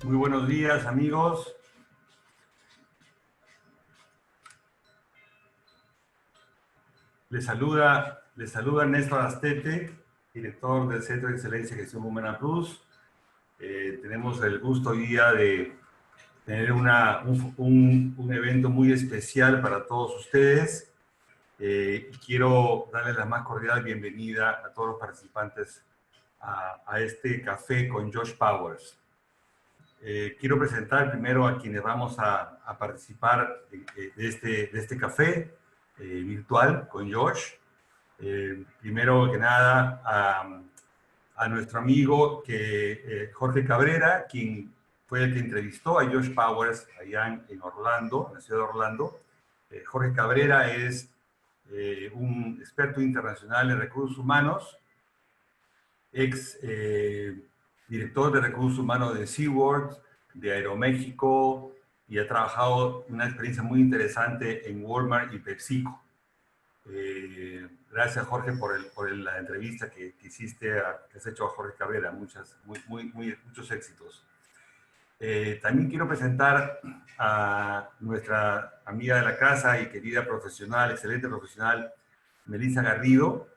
Muy buenos días, amigos. Les saluda Néstor Astete, director del Centro de Excelencia de Gestión Humana Plus. Tenemos el gusto hoy día de tener un evento muy especial para todos ustedes. Quiero darles la más cordial bienvenida a todos los participantes a este café con Josh Powers. Quiero presentar primero a quienes vamos a participar de este café virtual con Josh. Primero que nada a nuestro amigo Jorge Cabrera, quien fue el que entrevistó a Josh Powers allá en Orlando, en la ciudad de Orlando. Jorge Cabrera es un experto internacional en recursos humanos, ex director de recursos humanos de SeaWorld, de Aeroméxico, y ha trabajado una experiencia muy interesante en Walmart y PepsiCo. Gracias, Jorge, por la entrevista que has hecho a Jorge Cabrera. Muchos éxitos. También quiero presentar a nuestra amiga de la casa y querida profesional, excelente profesional, Melissa Garrido.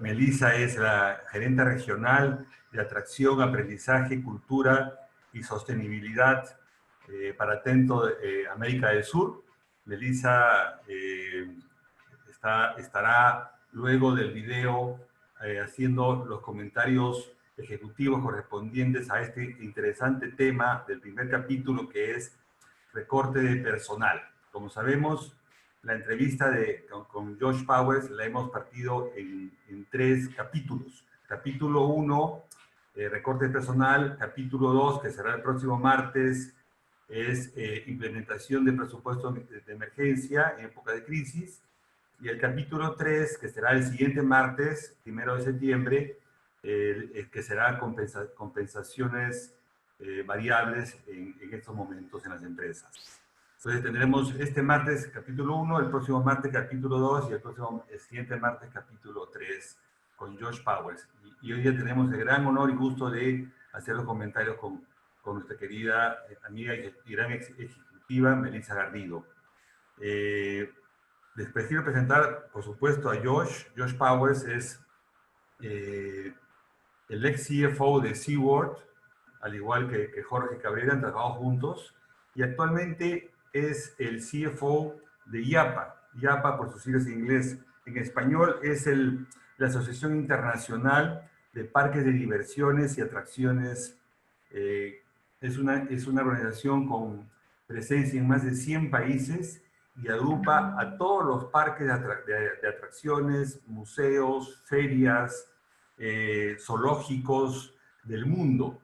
Melissa es la gerente regional de atracción, aprendizaje, cultura y sostenibilidad para Atento América del Sur. Melissa estará luego del video haciendo los comentarios ejecutivos correspondientes a este interesante tema del primer capítulo, que es recorte de personal. Como sabemos, la entrevista con Josh Powers la hemos partido en 3 capítulos. Capítulo 1, recorte de personal. Capítulo 2, que será el próximo martes, es implementación de presupuestos de emergencia en época de crisis. Y el capítulo 3, que será el siguiente martes, 1 de septiembre, que será compensaciones variables en estos momentos en las empresas. Entonces tendremos este martes capítulo 1, el próximo martes capítulo 2 y el siguiente martes capítulo 3 con Josh Powers. Y hoy día tenemos el gran honor y gusto de hacer los comentarios con nuestra querida amiga y gran ejecutiva Melissa Garrido. Después quiero presentar, por supuesto, a Josh. Josh Powers es el ex CFO de SeaWorld, al igual que Jorge Cabrera, han trabajado juntos, y actualmente es el CFO de IAPA. IAPA, por sus siglas en inglés. En español es la Asociación Internacional de Parques de Diversiones y Atracciones. Es una organización con presencia en más de 100 países y agrupa a todos los parques de atracciones, museos, ferias, zoológicos del mundo.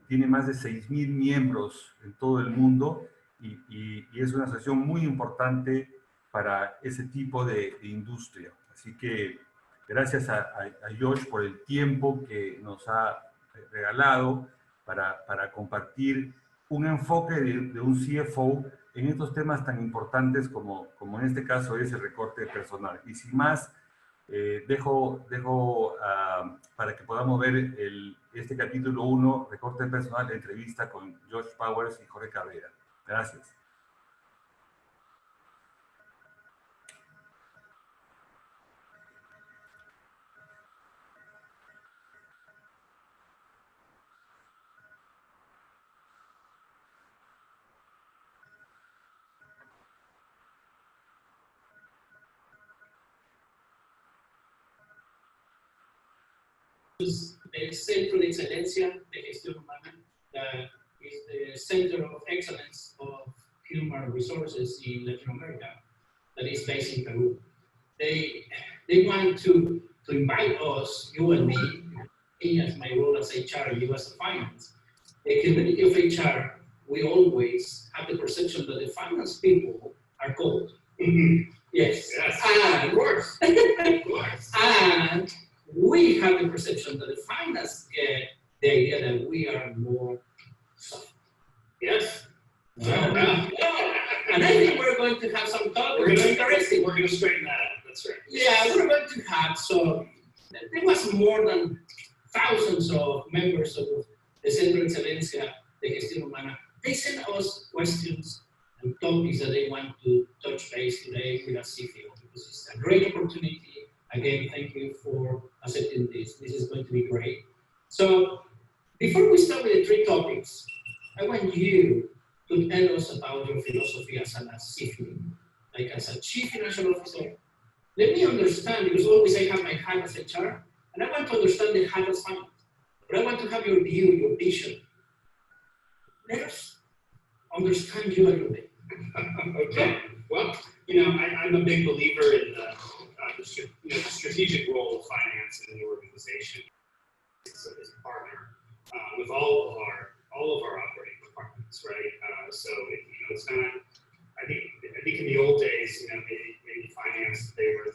Tiene más de 6.000 miembros en todo el mundo y es una asociación muy importante para ese tipo de industria. Así que gracias a Josh por el tiempo que nos ha regalado para compartir un enfoque de un CFO en estos temas tan importantes como en este caso es el recorte personal. Y sin más, dejo para que podamos ver este capítulo 1, recorte personal, entrevista con Josh Powers y Jorge Cabrera. Gracias. El Centro de Excelencia de Gestión Humana, is the Center of Excellence of Human Resources in Latin America, that is based in Peru. They want to invite us, you and me as my role as HR, you as finance. The community of HR, we always have the perception that the finance people are cold. Mm-hmm. Yes. Of course. Of course. And we have the perception that the finance get the idea that we are more soft. Yes. And I think we're going to have some talk. We're going to straighten that out. That's right. Yeah, we're going to have some. There was more than thousands of members of the Centro de Excelencia de Gestión Humana, they send us questions and topics that they want to touch base today with CFIO, because it's a great opportunity. Again, thank you for accepting this. This is going to be great. So before we start with the 3 topics, I want you to tell us about your philosophy as a CFIO, like as a Chief Financial Officer. Let me understand, because always I have my hat as HR, and I want to understand the hat as finance. But I want to have your view, your vision. Let us understand you a little bit. Okay. Well, I'm a big believer in the strategic role of finance in the organization as a partner with all of our operating departments, right? So it's not. I think in the old days, maybe finance, they were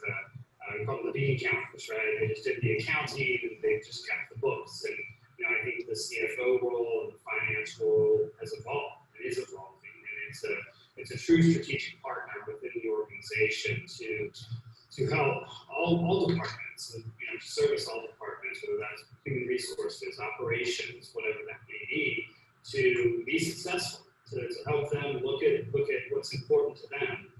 we call them the bean counters, right? They just did the accounting and they just kept the books. And I think the CFO role and the finance role has evolved. It is evolving, and it's a true strategic partner within the organization to help all departments and to service all departments, whether that's human resources, operations, whatever that may be, to be successful. To help them look at what's important to them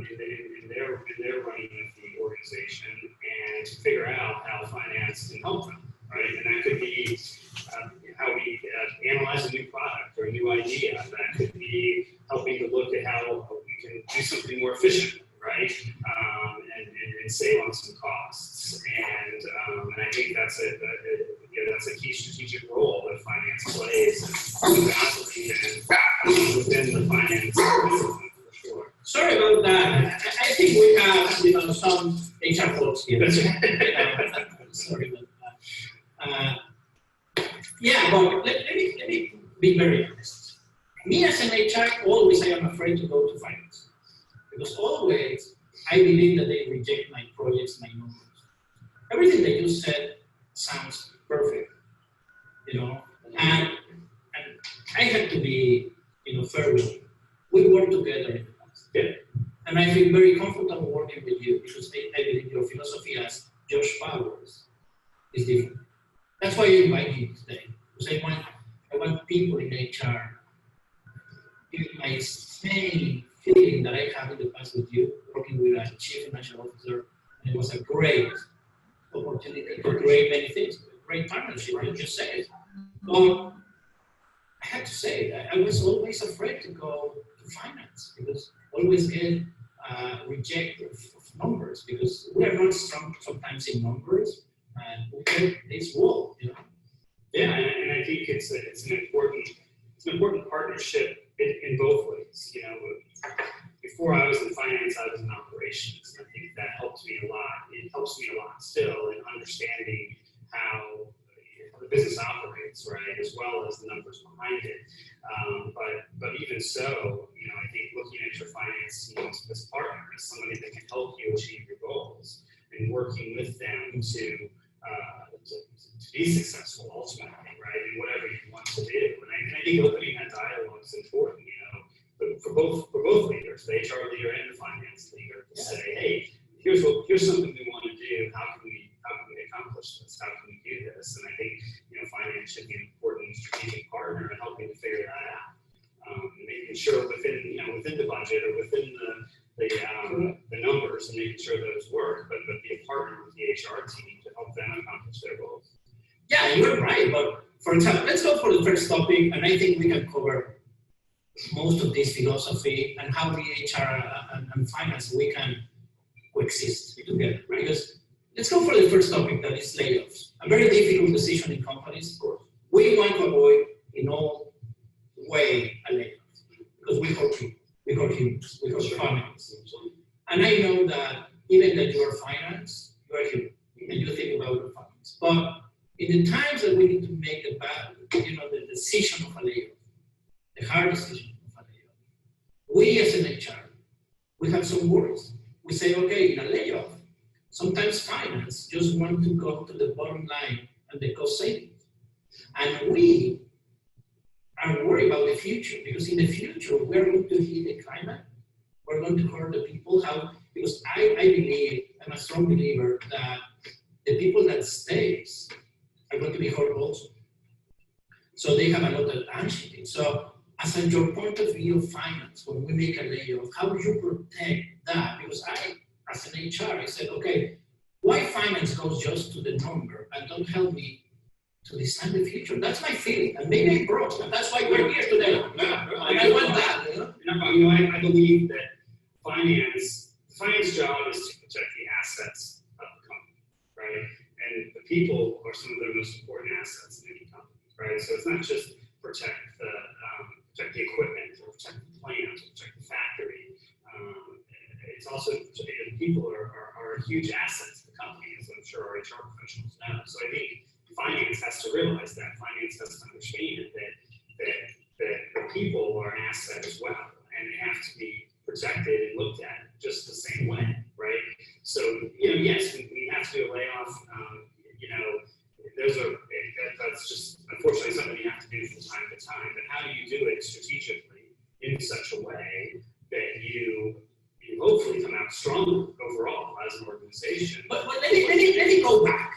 in their running of the organization, and to figure out how finance can help them, right? And that could be how we analyze a new product or a new idea. That could be helping to look at how we can do something more efficient, right? And save on some costs. And I think that's a key strategic role that finance plays within the finance for sure. Sorry about that. I think we have some HR folks here. Sorry about that. Yeah, but let me be very honest. Me as an HR, always I am afraid to go to finance, because always I believe that they reject my projects, my numbers. Everything that you said sounds perfect, and I have to be, fair with you. We work together in the past, and I feel very comfortable working with you, because I believe your philosophy as Josh Powers is different. That's why I invite you today, because I want people in HR giving my same feeling that I had in the past with you, working with a Chief Financial Officer, and it was a great opportunity to create many things, great partnership, you just said it. But I have to say that I was always afraid to go to finance, because I always get rejected of numbers, because we are not strong sometimes in numbers, and we get this wall, Yeah, and I think it's an important partnership in both ways. Before I was in finance, I was in operations, and I think that helped me a lot. It helps me a lot still in understanding how the business operates, right, as well as the numbers behind it. But even so, I think looking at your finance team as partner, as somebody that can help you achieve your goals, and working with them to be successful ultimately, right, in whatever you want to do. And I think opening that dialogue is important, for both leaders, the HR leader and the finance leader, to say, hey, here's something we want to do. How can we accomplish this? How can we do this? And I think finance should be an important strategic partner in helping to figure that out. Making sure within the budget or within the numbers, and making sure those work, but be a partner with the HR team to help them accomplish their goals. Yeah, you're right. But for example, let's go for the first topic, and I think we can cover most of this philosophy and how the HR and finance we can coexist together. Right? Because let's go for the first topic, that is layoffs. A very difficult decision in companies, of course. We want to avoid in all way a layoff, because we hurt people, we hurt humans, we hurt families. And I know that even that you are finance, you are human, and you think about the families. But in the times that we need to make the decision of a layoff, the hard decision of a layoff, we as an HR, we have some worries. We say, okay, in a layoff, sometimes finance just want to go to the bottom line and the cost savings. And we are worried about the future, because in the future, we're going to hit the climate, we're going to hurt the people. Because I believe, I'm a strong believer that the people that stays are going to be hurt also. So they have a lot of anxiety. So as in your point of view of finance, when we make a layoff, how do you protect that? Because I, as an HR, I said, okay, why finance goes just to the number and don't help me to design the future? That's my feeling. And maybe I'm broke, and that's why we're here today. And I want that, you know? I believe that the finance job is to protect the assets of the company, right? And the people are some of their most important assets in any company, right? So it's not just protect the equipment, or protect the plant, or protect the factory. It's also, people are a huge asset to the company, as I'm sure our HR professionals know. So I think finance has to realize that. Finance has to understand that the people are an asset as well, and they have to be protected and looked at just the same way, right? So, yes, we have to do a layoff. That's just unfortunately something you have to do from time to time. But how do you do it strategically in such a way that you hopefully come out stronger overall as an organization? But let me go back.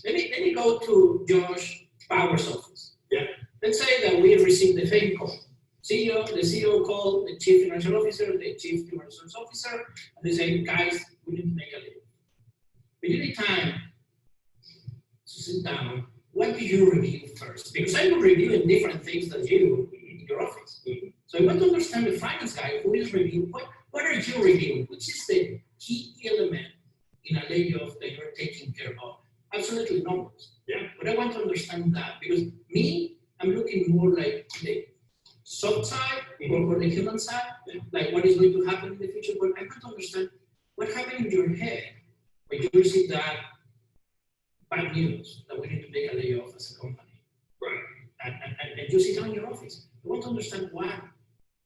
Let me go to Josh Powers' office. Yeah. Let's say that we received the same call. The CEO called the chief financial officer, the chief human resource officer, and they say, guys, we need to make a deal. We need time to sit down. What do you review first? Because I'm reviewing different things than you in your office. So I want to understand the finance guy who is reviewing. What are you reviewing? Which is the key element in a layoff that you're taking care of? Absolutely numbers. Yeah. But I want to understand that because I'm looking more like the soft side or the human side, like what is going to happen in the future. But I want to understand what happened in your head when you receive that bad news that we need to make a layoff as a company. Right. And you sit down in your office. I want to understand why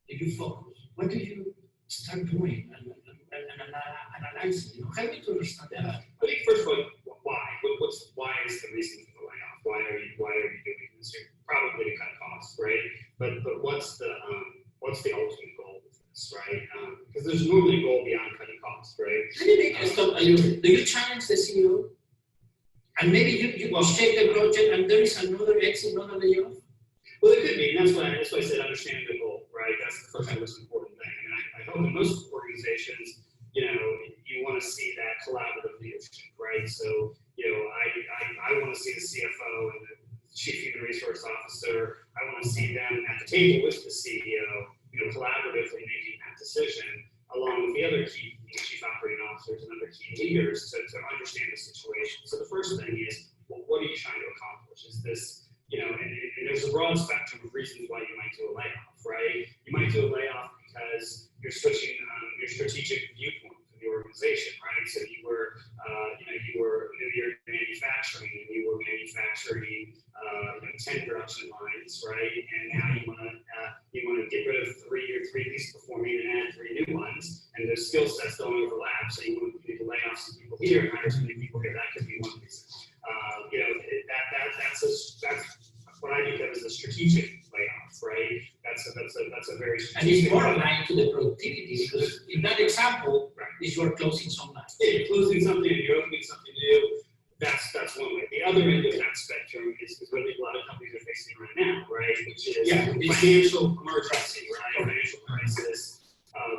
do you focus? What do you start doing and analyzing? Help me to understand that. I think first of all, why? Why is the reason for the layoff? Why are you doing this? Probably to cut costs, right? But what's the ultimate goal of this, right? Because there's normally a goal beyond cutting costs, right? Let me make a stop. Do you challenge the CEO? And maybe you check the project and there is another exit, another layoff? Well, it could be, and that's why I said understanding the goal, right? That's the first and most important thing. And I hope in most organizations, you want to see that collaborative leadership, right? So, I want to see the CFO and the Chief Human Resource Officer. I want to see them at the table with the CEO, collaboratively making that decision, along with the other key chief operating officers and other key leaders to understand the situation. So the first thing is, well, what are you trying to accomplish? Is this, and there's a broad spectrum of reasons why you might do a layoff, right? You might do a layoff because you're switching your strategic viewpoint for the organization, right? So you were manufacturing, and you were manufacturing 10 production lines, right? And now you want to get rid of three least performing and add 3 new ones, and the skill sets don't overlap. So you need to lay off some people here and hire some new people here. That could be one reason. That's what I think of as a strategic layoff, right? That's a very strategic. And it's more aligned to the productivity because in that example, right, is you're closing some lines. Yeah, you're closing something and you're opening something new. That's one way. The other end of that spectrum is what I think a lot of companies are facing right now, right? Which is financial emergency, right? Financial crisis.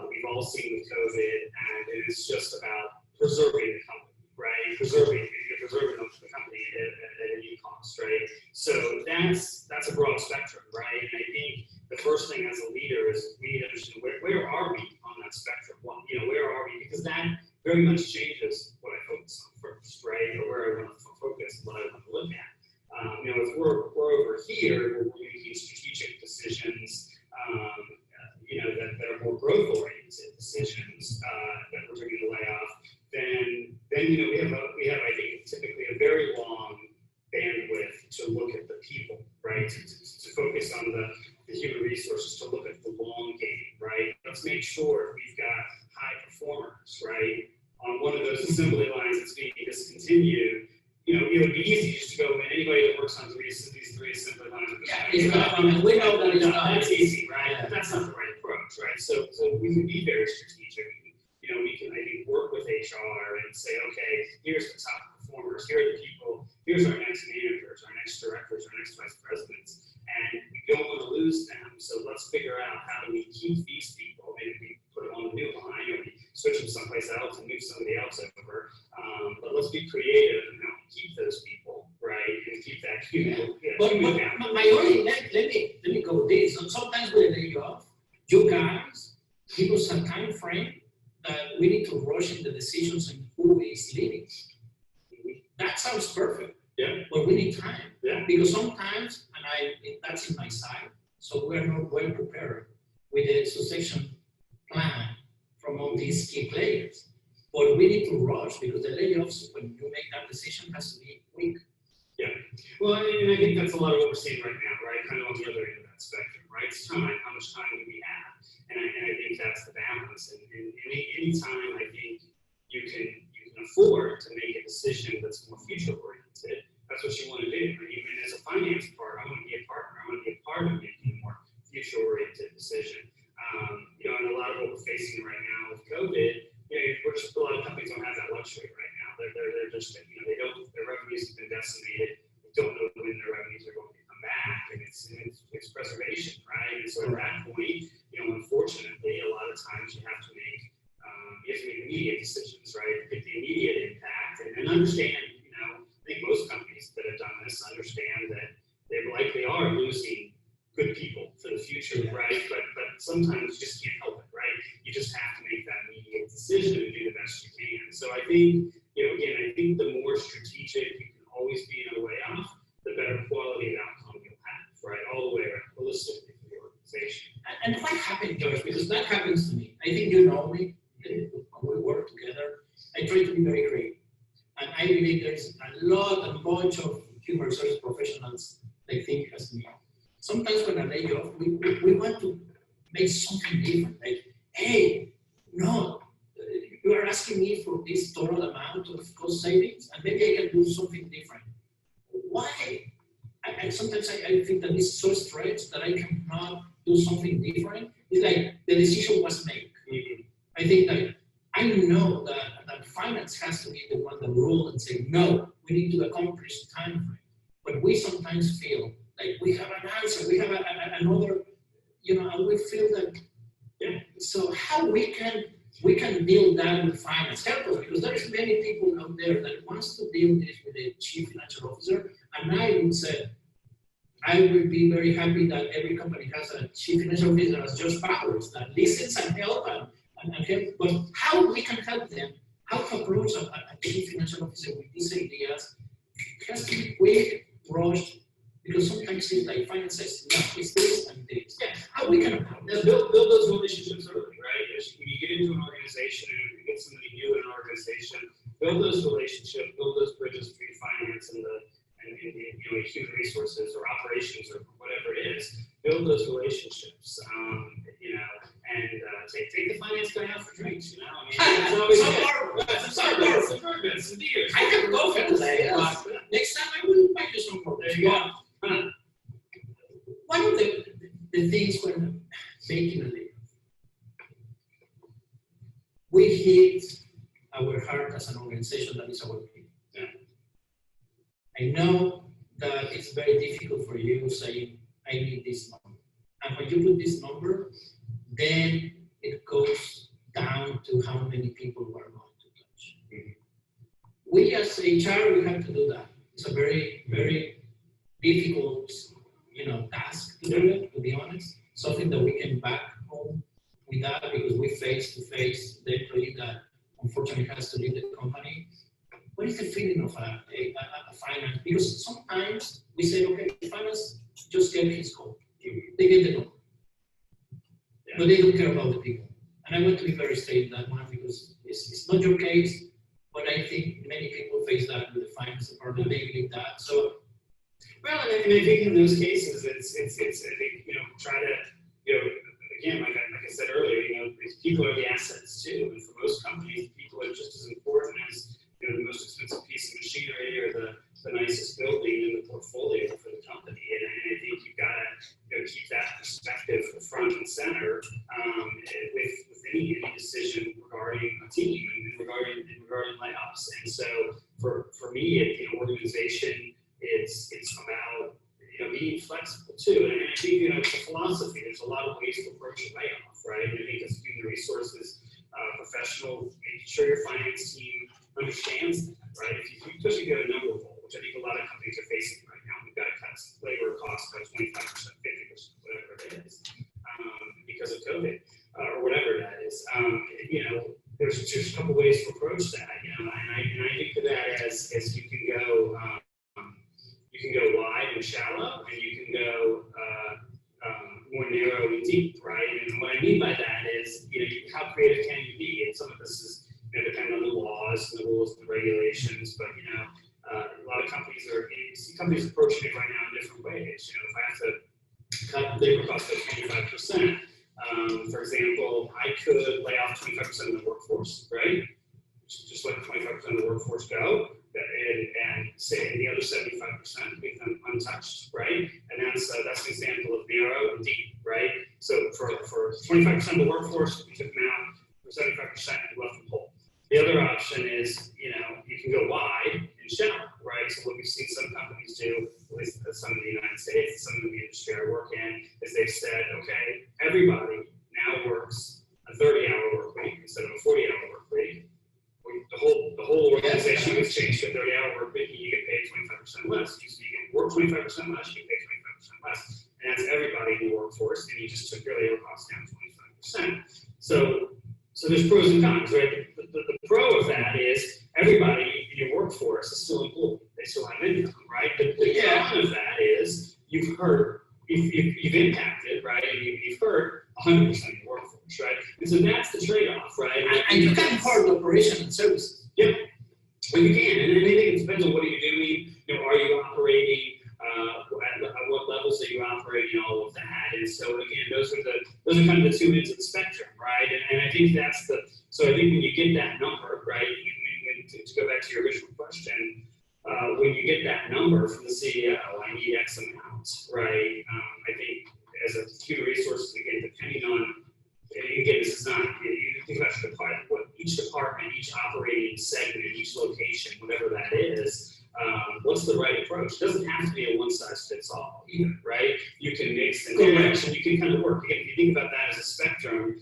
We've all seen with COVID, and it's just about preserving the company, right? Preserving the company at any cost, right? So that's a broad spectrum, right? And I think the first thing as a leader is we need to understand where are we on that spectrum? Where are we? Because that very much changes what I focus on first, right? Or where I want to focus, what I want to look at. If we're over here, we're making strategic decisions, that are more growth-oriented decisions that we're doing to lay off, then we have I think typically a very long bandwidth to look at the people, right? To focus on the human resources, to look at the long game, right? Let's make sure we've got high performers, right? On one of those assembly lines that's being discontinued, it would be easy just to go, and anybody that works on these 3 assembly lines. We know that it's not. That's easy, right? Yeah. But that's not the right approach, right? So we can be very strategic. We can, I think, work with HR and say, okay, here's the top performers, here are the people, here's our next managers, our next directors, our next vice presidents, We don't want to lose them, so let's figure out how do we keep these people. Maybe we put them on the new line, or we switch them someplace else and move somebody else over. But let's be creative and how we keep those people, right? And keep that human. But my only, let me go with this. And sometimes when they lay off, you guys give us a time frame that we need to rush in the decisions and who is leaving. That sounds perfect. Yeah. But we need time. Yeah. Because sometimes, and that's in my side, so we're not well prepared with the succession plan from all these key players. But we need to rush because the layoffs, when you make that decision, has to be quick. Yeah. Well, and I think that's a lot of what we're seeing right now, right? Kind of on the other end of that spectrum, right? It's time. How much time do we have? And I think that's the balance. And any time I think you can afford to make a decision that's more future oriented, that's what you want to do. And as a finance partner, I want to be a partner. I want to be a part of making a more future oriented decision. And a lot of what we're facing right now with COVID, a lot of companies don't have that luxury right now. They're just, their revenues have been decimated. They don't know when their revenues are going to come back, and it's preservation, right? And so at that point, unfortunately, a lot of times you have to make immediate decisions, right? Pick the immediate impact and understand, I think most companies that have done this understand that they likely are losing good people for the future, right? But sometimes you just can't help it, right? You just have to make that immediate decision and do the best you can. So I think, again, I think the more strategic you can always be on the way off, the better quality of outcome you'll have, right? All the way around, holistically for the organization. And what happened, George? Because that happens to me. I think you know me. When we work together, I try to be very creative. And I believe there's a bunch of human resource professionals that think as me. Sometimes when I lay off, we want to make something different. Like, hey, no, you are asking me for this total amount of cost savings, and maybe I can do something different. Why? Sometimes I think that it's so stretched that I cannot do something different. It's like the decision was made. I think that I know that finance has to be the one that rule and say, no, we need to accomplish the time frame. But we sometimes feel like we have an answer, we have another, and we feel that, so how we can deal that with finance, help us, because there's many people out there that wants to deal this with a chief financial officer, and I would say, I will be very happy that every company has a chief financial officer as Josh Powers that listens and help and help, but how we can help them, how to approach a chief financial officer with these ideas, it has to be quick, rushed, because sometimes it's like finance says, no, it's this and this. Yeah, how we can approach. Build those relationships early, right? When you get into an organization and you get somebody new in an organization, build those relationships, build those bridges between finance and human resources or operations or whatever it is. Build those relationships, and take the finance guy out for drinks. It's always some bourbons, some beers. I can go for today. Next time I will invite you some more. There you go. One of the things when making a living, we hit our heart as an organization that is our people. Yeah. I know that it's very difficult for you to say, I need this number. And when you put this number, then it goes down to how many people we are going to touch. Mm-hmm. We as HR, we have to do that. It's a very, very difficult, task to do it, to be honest. Something that we can back home with that because we face to face the employee that unfortunately has to leave the company. What is the feeling of a finance? Because sometimes we say, okay, finance just get his call. They get the number. Yeah. But they don't care about the people. And I want to be very straight in that one because it's not your case, but I think many people face that with the finance department. They believe that. So, well, and I think in those cases, it's I think, try to, again, like I said earlier, people are the assets too. And for most companies, people are just as important as, the most expensive piece of machinery or the nicest building in the portfolio for the company. And I think you've got to keep that perspective front and center with any decision regarding a team and regarding layoffs. And so for me, at the organization, it's about being flexible too. And I think, it's a philosophy. There's a lot of ways to approach a layoff, right? And I think as human resources professional, making sure your finance team understands that, right? Especially if you have a number role, which I think a lot of companies are facing right now. We've got to cut labor costs by 25%, 50%, whatever it is, because of COVID or whatever that is. There's just a couple ways to approach that, and I think of that as you can go wide and shallow, and you can go more narrow and deep, right? And what I mean by that is, how creative can you be? And some of this is depend on the laws and the rules and the regulations, but a lot of companies companies approaching it right now in different ways. If I have to cut labor costs by 25%, for example, I could lay off 25% of the workforce, right? Just let 25% of the workforce go, and say the other 75% leave them untouched, right? And that's an example of narrow and deep, right? So for 25% of the workforce, we took them out. For 75%, we left them whole. The other option is, you can go wide and shallow, right? So what we've seen some companies do, at least some in the United States, some of the industry I work in, is they've said, okay, everybody now works a 30-hour work week instead of a 40-hour work week. The whole organization gets changed to a 30-hour work week, and you get paid 25% less. You can work 25% less, you get paid 25% less. And that's everybody in the workforce, and you just took your labor costs down 25%. So there's pros and cons, right? The pro of that is everybody in your workforce is still employed. They still have income, right? The con of that is you've impacted, right? And you've hurt 100% of your workforce, right? And so that's the trade-off, right? And you can part operation and services. Yep. Well, you can, and I think it depends on what are you doing. Are you operating? At what levels are you operating? All of that, and so again, those are kind of the two ends of the spectrum, right? And I think that's so I think when you get that number, right? To go back to your original question, when you get that number from the CEO, I need X amount, right? I think as a human resources, again, depending on, again, this is not, you think about what each department, each operating segment, each location, whatever that is, what's the right approach? It doesn't have to be a one-size-fits-all either, right? You can mix and match, and you can kind of work. Again, if you think about that as a spectrum,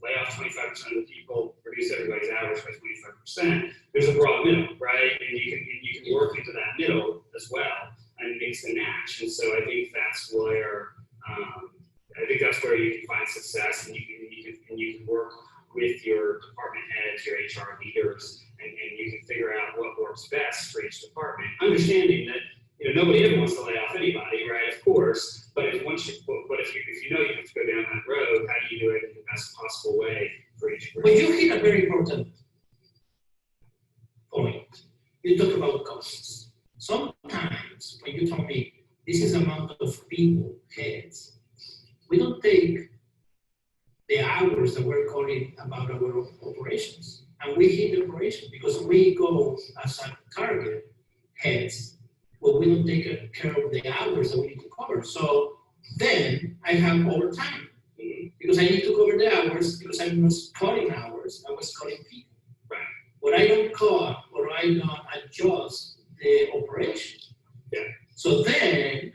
lay off 25% of the people, reduce everybody's hours by 25%. There's a broad middle, right? And you can work into that middle as well and mix and match. And so I think that's where you can find success, and you can work with your department heads, your HR leaders, and you can figure out what works best for each department. Understanding that nobody ever wants to lay off anybody, right? Of course, but if you know you have to go down that road, how do you do it in the best possible way for each group? But you hit a very important point. You talk about costs. Sometimes when you tell me this is the amount of people, heads, we don't take the hours that we're calling about our operations. And we hit the operation because we go as a target heads, but we don't take care of the hours that we need to cover. So then I have overtime because I need to cover the hours because I'm not cutting hours, I was cutting people. Right. But I don't cut or I don't adjust the operation. Yeah. So then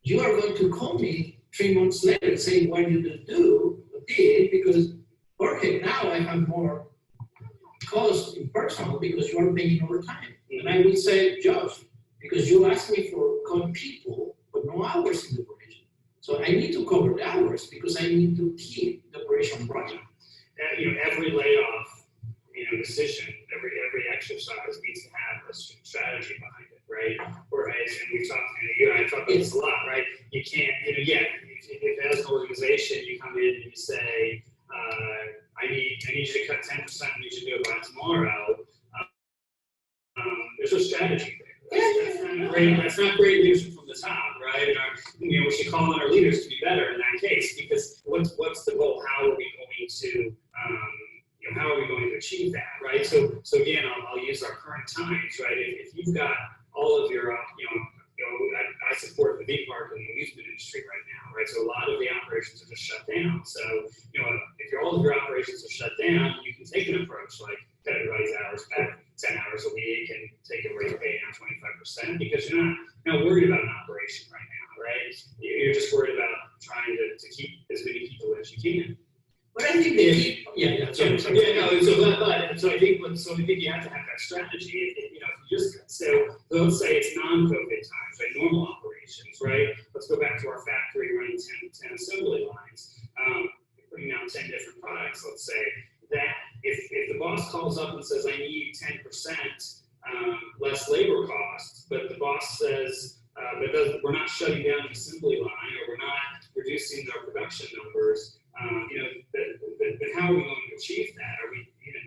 you are going to call me 3 months later saying what you did because, okay, now I have more cost in personal because you are paying overtime. And I will say, Josh, because you asked me for cutting people, but no hours in the operation. So I need to cover the hours because I need to keep the operation running. Every layoff, decision, every exercise needs to have a strategy behind it, right? Whereas, and we've talked, you and I talked about this a lot, right? You can't, if as an organization you come in and you say, I need you to cut 10%, and you should do it by tomorrow. There's a strategy there. That's not great leadership from the top, right? And we should call on our leaders to be better in that case, because what's the goal? How are we going to achieve that, right? So again, I'll use our current times, right? If you've got all of your, I support the theme park and the amusement industry right now, right? So a lot of the operations are just shut down. So, if all of your operations are shut down, you can take an approach like cut everybody's hours back 10 hours a week and take a rate pay down 25% because you're not worried about an operation right now, right? You're just worried about trying to keep as many people as you can. But I think the key, sorry. So I think you have to have that strategy. You know, if you just let's say it's non-COVID times, right? Normal operations, right? Let's go back to our factory running 10 assembly lines, putting out 10 different products. Let's say that if the boss calls up and says I need 10% less labor costs, but the boss says we're not shutting down the assembly line or we're not reducing our production numbers. But how are we going to achieve that? Are we?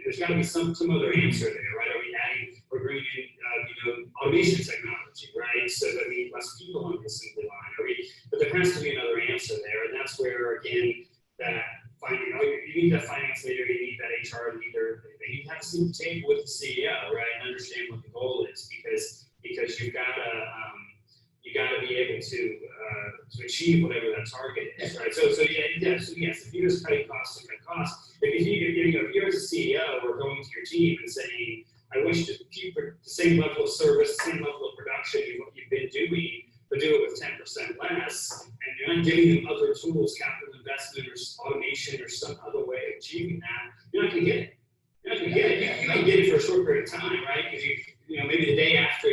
There's got to be some other answer there, right? Are we we're bringing in, automation technology, right? So that we need less people on the assembly line. But there has to be another answer there, and that's where again that you need that finance leader, you need that HR leader. You have to sit at the table with the CEO, right, and understand what the goal is, because you've got to be able to achieve whatever that target is, right? So yes, if you're just cutting costs to cut costs, if you're as a CEO or going to your team and saying, I wish to keep the same level of service, the same level of production you've been doing, but do it with 10% less, and you're not giving them other tools, capital investment or automation or some other way of achieving that, you're not going to get it. You're not going to get it. You can get it for a short period of time, right? Because maybe the day after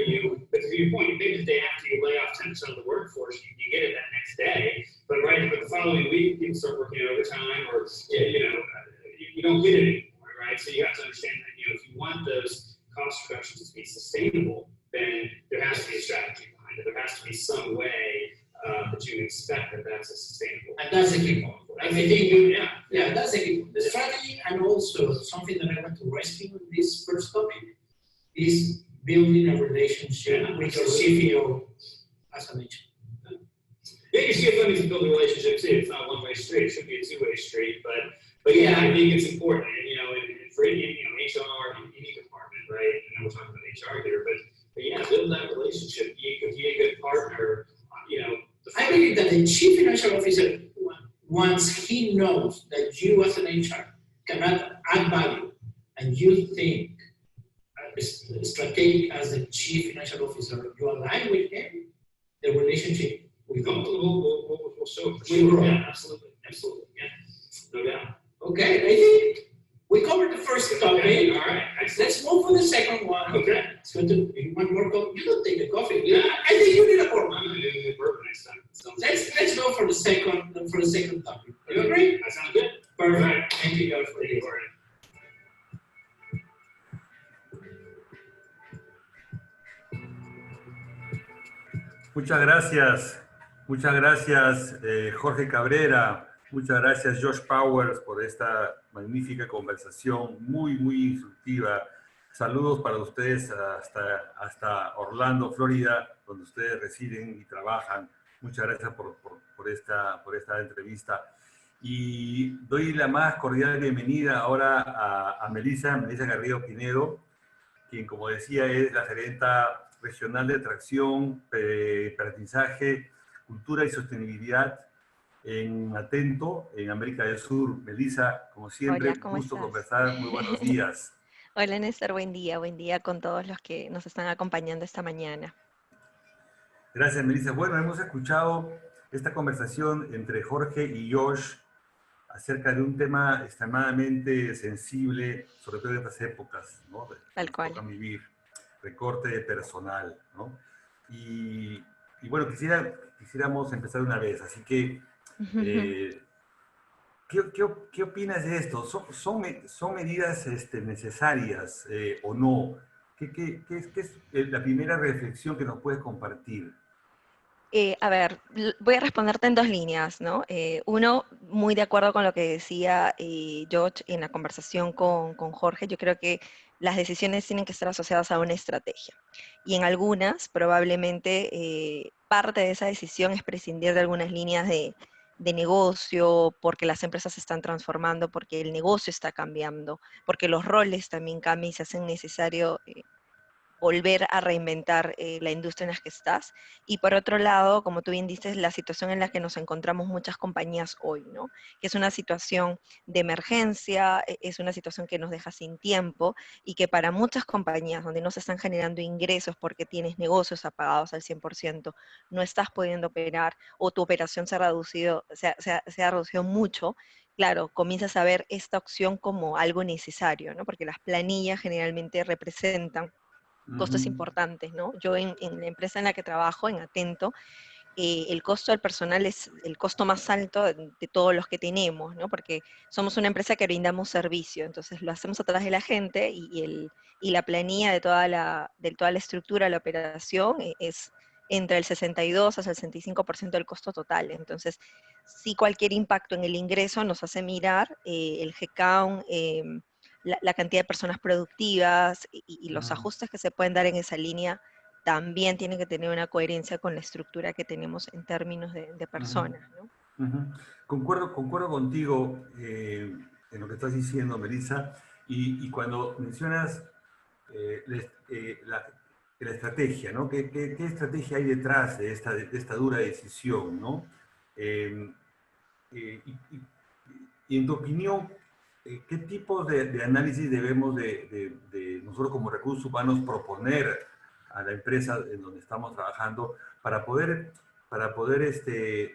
but to your point, maybe the day after you lay off 10% of the workforce, you get it that next day. But the following week, people start working overtime, or you don't get it anymore, right? So you have to understand that if you want those cost reductions to be sustainable, then there has to be a strategy behind it. There has to be some way that you expect that's a sustainable. And that's the key point. I think that's the key point. The strategy, and also something that I want to rescue in this first topic, is building a relationship with your CFO, as I mentioned. Yeah, your CFO needs to build a relationship too. It's not a one-way street. It should be a two-way street. But yeah, I think it's important. And for any HR, any department, right? I know we're talking about HR here, but yeah, build that relationship. Be a good partner. I believe that the chief financial officer, once he knows that you as an HR cannot add value, and you think strategic as the chief financial officer, you align with him, the relationship will go. We'll show for sure. Yeah, absolutely. Yeah, no doubt. Okay, I think we covered the first topic. Okay. All right. Let's move for the second one. Okay. It's going to be one more coffee. You don't take the coffee. Yeah, I think you need a more. I'm going to do bourbon next time. Let's go for the second topic. You agree? That sounds good. Perfect. Right. Thank you, guys, for this. Muchas gracias Jorge Cabrera, muchas gracias Josh Powers por esta magnífica conversación, muy instructiva. Saludos para ustedes hasta Orlando, Florida, donde ustedes residen y trabajan. Muchas gracias por esta entrevista. Y doy la más cordial bienvenida ahora a Melissa Garrido Pinedo, quien, como decía, es la gerenta regional de atracción, aprendizaje, cultura y sostenibilidad en Atento, en América del Sur. Melissa, como siempre, Hola, ¿cómo gusto estás? conversar. Muy buenos días. Hola Néstor, buen día con todos los que nos están acompañando esta mañana. Gracias, Melissa. Bueno, hemos escuchado esta conversación entre Jorge y Josh acerca de un tema extremadamente sensible, sobre todo en estas épocas, ¿no? Tal cual. Toca vivir, recorte de personal, ¿no? Y bueno, quisiéramos empezar una vez, así que, ¿qué opinas de esto? ¿Son medidas necesarias o no? ¿Qué es la primera reflexión que nos puedes compartir? A ver, voy a responderte en dos líneas, ¿no? Uno, muy de acuerdo con lo que decía George en la conversación con Jorge. Yo creo que las decisiones tienen que estar asociadas a una estrategia. Y en algunas, probablemente, parte de esa decisión es prescindir de algunas líneas de negocio, porque las empresas se están transformando, porque el negocio está cambiando, porque los roles también cambian y se hacen necesario volver a reinventar la industria en la que estás. Y por otro lado, como tú bien dices, la situación en la que nos encontramos muchas compañías hoy, ¿no? Que es una situación de emergencia, es una situación que nos deja sin tiempo y que para muchas compañías donde no se están generando ingresos porque tienes negocios apagados al 100%, no estás pudiendo operar o tu operación se ha reducido, se ha reducido mucho, claro, comienzas a ver esta opción como algo necesario, ¿no? Porque las planillas generalmente representan costos Ujú. importantes, ¿no? Yo en la empresa en la que trabajo, en Atento, el costo del personal es el costo más alto de todos los que tenemos, ¿no? Porque somos una empresa que brindamos servicio, entonces lo hacemos a través de la gente y la planilla de toda la estructura, la operación, es entre el 62 a 65% del costo total. Entonces, sí cualquier impacto en el ingreso nos hace mirar el headcount, la cantidad de personas productivas y los Ah, ajustes que se pueden dar en esa línea también tiene que tener una coherencia con la estructura que tenemos en términos de ujú, personas, ¿no? ujú. Concuerdo contigo en lo que estás diciendo, Melissa, y cuando mencionas la estrategia, ¿no? ¿Qué estrategia hay detrás de esta dura decisión, ¿no? Eh, eh, y, y- y en tu opinión, ¿qué tipo de análisis debemos de nosotros como recursos humanos proponer a la empresa en donde estamos trabajando para poder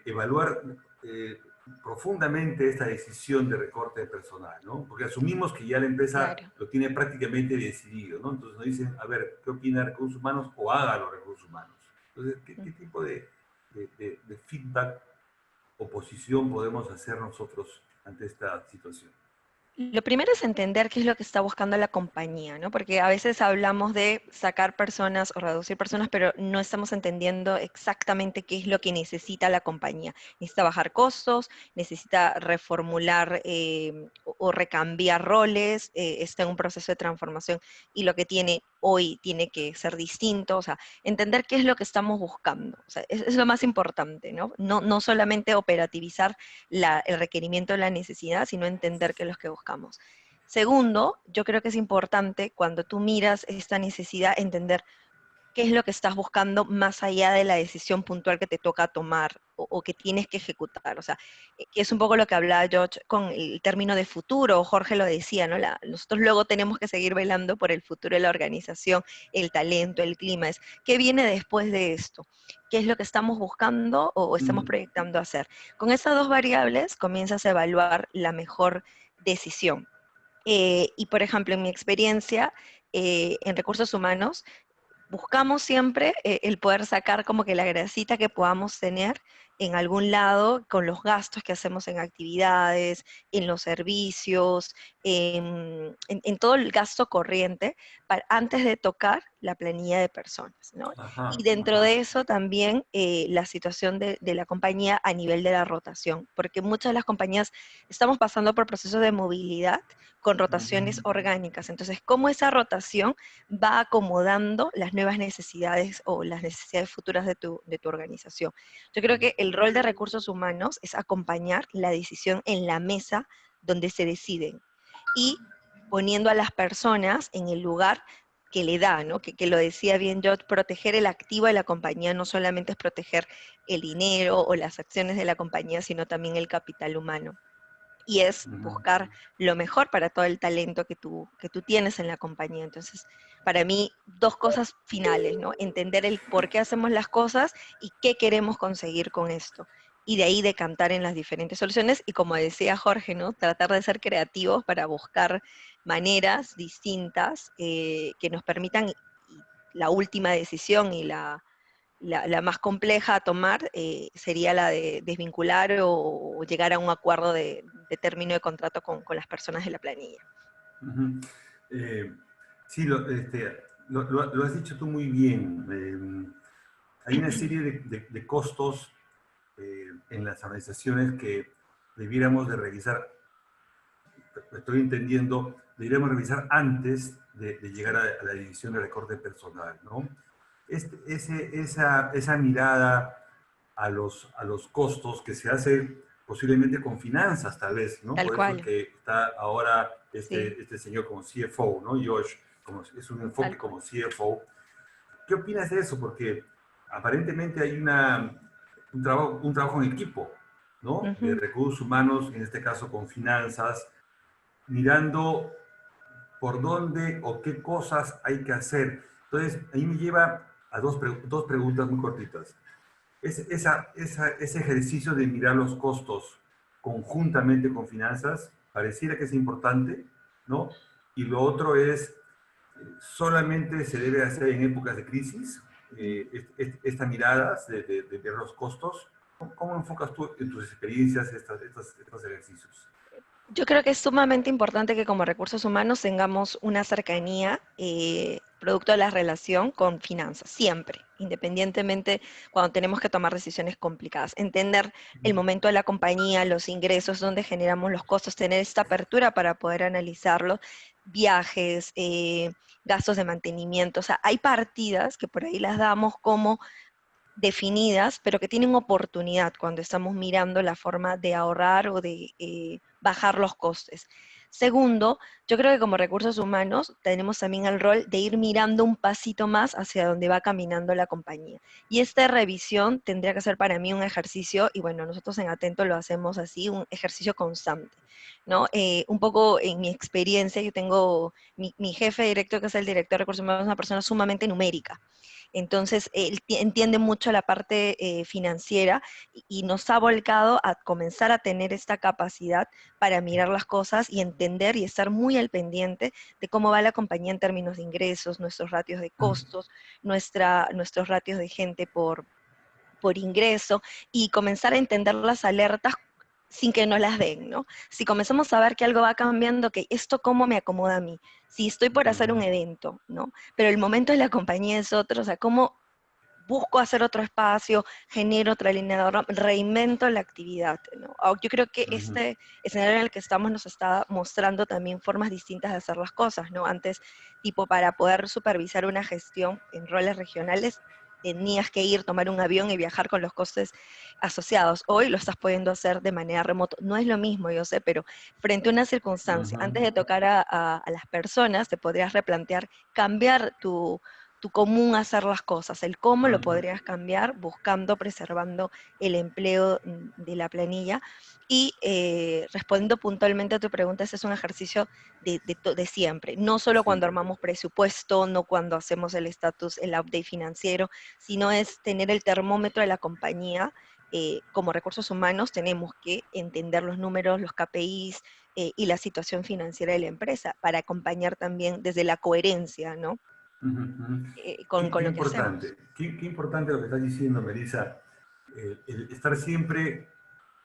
evaluar eh, profundamente esta decisión de recorte de personal, ¿no? Porque asumimos que ya la empresa Claro. lo tiene prácticamente decidido, ¿no? Entonces nos dicen, a ver, ¿qué opina recursos humanos? O haga los recursos humanos. Entonces, ¿qué tipo de feedback o posición podemos hacer nosotros ante esta situación? Lo primero es entender qué es lo que está buscando la compañía, ¿no? Porque a veces hablamos de sacar personas o reducir personas, pero no estamos entendiendo exactamente qué es lo que necesita la compañía. Necesita bajar costos, necesita reformular o recambiar roles, está en un proceso de transformación y lo que tiene hoy tiene que ser distinto, o sea, entender qué es lo que estamos buscando, o sea, es lo más importante, ¿no? No solamente operativizar el requerimiento, la necesidad, sino entender qué es lo que buscamos. Segundo, yo creo que es importante cuando tú miras esta necesidad, entender qué es lo que estás buscando más allá de la decisión puntual que te toca tomar o que tienes que ejecutar. O sea, que es un poco lo que hablaba George con el término de futuro, Jorge lo decía, ¿no? Nosotros luego tenemos que seguir velando por el futuro de la organización, el talento, el clima, es qué viene después de esto, qué es lo que estamos buscando o estamos Mm, proyectando hacer. Con esas dos variables comienzas a evaluar la mejor decisión. Y por ejemplo, en mi experiencia en recursos humanos, buscamos siempre el poder sacar como que la grasita que podamos tener en algún lado con los gastos que hacemos en actividades, en los servicios, en todo el gasto corriente, antes de tocar la planilla de personas, ¿no? Y ajá, dentro ajá. de eso también la situación de la compañía a nivel de la rotación, porque muchas de las compañías estamos pasando por procesos de movilidad con rotaciones Ujú, orgánicas. Entonces, ¿cómo esa rotación va acomodando las nuevas necesidades o las necesidades futuras de tu organización? Yo creo que el rol de recursos humanos es acompañar la decisión en la mesa donde se deciden y poniendo a las personas en el lugar que le da, ¿no? Que lo decía bien yo, proteger el activo de la compañía no solamente es proteger el dinero o las acciones de la compañía, sino también el capital humano y es ujú. buscar lo mejor para todo el talento que tú tienes en la compañía. Entonces, para mí, dos cosas finales, ¿no? Entender el por qué hacemos las cosas y qué queremos conseguir con esto. Y de ahí decantar en las diferentes soluciones y como decía Jorge, ¿no? Tratar de ser creativos para buscar maneras distintas que nos permitan la última decisión y la más compleja a tomar sería la de desvincular o llegar a un acuerdo de término de contrato con las personas de la planilla. Ujú. Eh, sí, lo has dicho tú muy bien. Hay una serie de costos en las organizaciones que debiéramos de revisar, estoy entendiendo, deberíamos revisar antes de llegar Sí, a la división de recorte personal, ¿no? Esa mirada a los costos que se hace posiblemente con finanzas, tal vez, ¿no? tal Por eso es cual, que está ahora sí, este señor como CFO, ¿no? Josh, como, es un enfoque tal cual. como CFO. ¿qué opinas de eso? Porque aparentemente hay un trabajo en equipo, ¿no? De Ujú. recursos humanos, en este caso con finanzas, mirando por dónde o qué cosas hay que hacer. Entonces, ahí me lleva a dos preguntas muy cortitas. Ese ejercicio de mirar los costos conjuntamente con finanzas pareciera que es importante, ¿no? Y lo otro es, solamente se debe hacer en épocas de crisis, esta mirada de ver los costos. ¿Cómo enfocas tú en tus experiencias estos ejercicios? Yo creo que es sumamente importante que como recursos humanos tengamos una cercanía producto de la relación con finanzas, siempre, independientemente cuando tenemos que tomar decisiones complicadas. Entender el momento de la compañía, los ingresos, dónde generamos los costos, tener esta apertura para poder analizarlo, viajes, gastos de mantenimiento, o sea, hay partidas que por ahí las damos como definidas, pero que tienen oportunidad cuando estamos mirando la forma de ahorrar o de bajar los costes. Segundo, yo creo que como recursos humanos tenemos también el rol de ir mirando un pasito más hacia donde va caminando la compañía. Y esta revisión tendría que ser para mí un ejercicio, y bueno, nosotros en Atento lo hacemos así, un ejercicio constante, ¿no? Un poco en mi experiencia, yo tengo mi jefe directo, que es el director de recursos humanos, es una persona sumamente numérica. Entonces, él entiende mucho la parte financiera y nos ha volcado a comenzar a tener esta capacidad para mirar las cosas y entender y estar muy al pendiente de cómo va la compañía en términos de ingresos, nuestros ratios de costos, nuestros ratios de gente por ingreso y comenzar a entender las alertas sin que nos las den, ¿no? Si comenzamos a ver que algo va cambiando, que esto cómo me acomoda a mí, si estoy por hacer un evento, ¿no? Pero el momento de la compañía es otro, o sea, cómo busco hacer otro espacio, genero otra línea de ahorro, reinvento la actividad, ¿no? Yo creo que este escenario en el que estamos nos está mostrando también formas distintas de hacer las cosas, ¿no? Antes, tipo, para poder supervisar una gestión en roles regionales, tenías que ir, tomar un avión y viajar con los costes asociados. Hoy lo estás pudiendo hacer de manera remota. No es lo mismo, yo sé, pero frente a una circunstancia, antes de tocar a las personas, te podrías replantear cambiar tu común hacer las cosas, el cómo lo podrías cambiar buscando, preservando el empleo de la planilla. Y respondiendo puntualmente a tu pregunta, ese es un ejercicio de siempre, no solo cuando Sí. armamos presupuesto, no cuando hacemos el estatus, el update financiero, sino es tener el termómetro de la compañía. Como recursos humanos tenemos que entender los números, los KPIs y la situación financiera de la empresa para acompañar también desde la coherencia, ¿no? Ujú, ujú. Con Qué lo que hacemos. importante, qué importante lo que estás diciendo, Melissa. El estar siempre,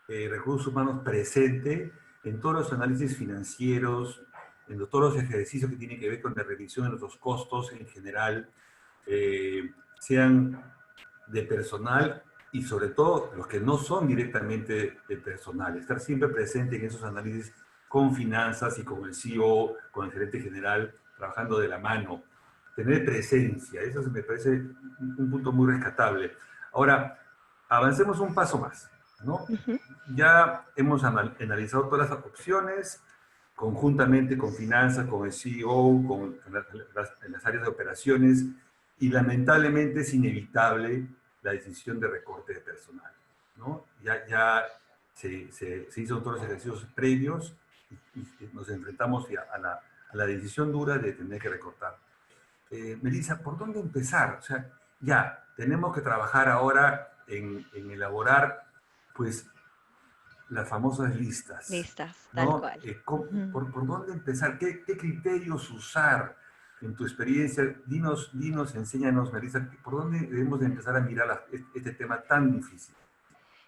recursos humanos presente en todos los análisis financieros, en todos los ejercicios que tienen que ver con la revisión de nuestros costos en general, sean de personal y sobre todo los que no son directamente de personal. Estar siempre presente en esos análisis con finanzas y con el CEO, con el gerente general, trabajando de la mano. Tener presencia, eso me parece un punto muy rescatable. Ahora, avancemos un paso más, ¿no? Ujú. Ya hemos analizado todas las opciones, conjuntamente con finanzas, con el CEO, con las áreas de operaciones, y lamentablemente es inevitable la decisión de recorte de personal, ¿no? Ya se hizo todos los ejercicios previos y nos enfrentamos a la decisión dura de tener que recortar. Melissa, ¿por dónde empezar? O sea, ya, tenemos que trabajar ahora en elaborar, pues, las famosas listas, Listas, tal ¿no? cual. Ujú. ¿Por dónde empezar? ¿Qué criterios usar en tu experiencia? Dinos, enséñanos, Melissa, ¿por dónde debemos de empezar a mirar este tema tan difícil?